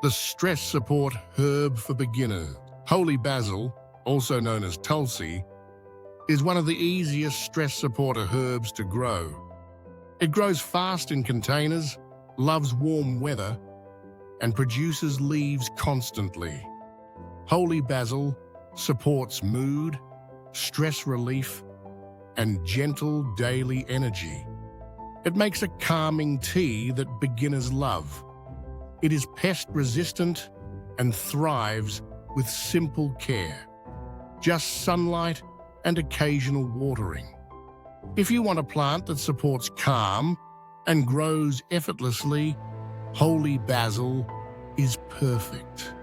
the stress support herb for beginners. Holy basil, also known as tulsi, is one of the easiest stress supporter herbs to grow. It grows fast in containers, loves warm weather, and produces leaves constantly. Holy basil supports mood, stress relief, and gentle daily energy. It makes a calming tea that beginners love. It is pest-resistant and thrives with simple care. Just sunlight and occasional watering. If you want a plant that supports calm and grows effortlessly, holy basil is perfect.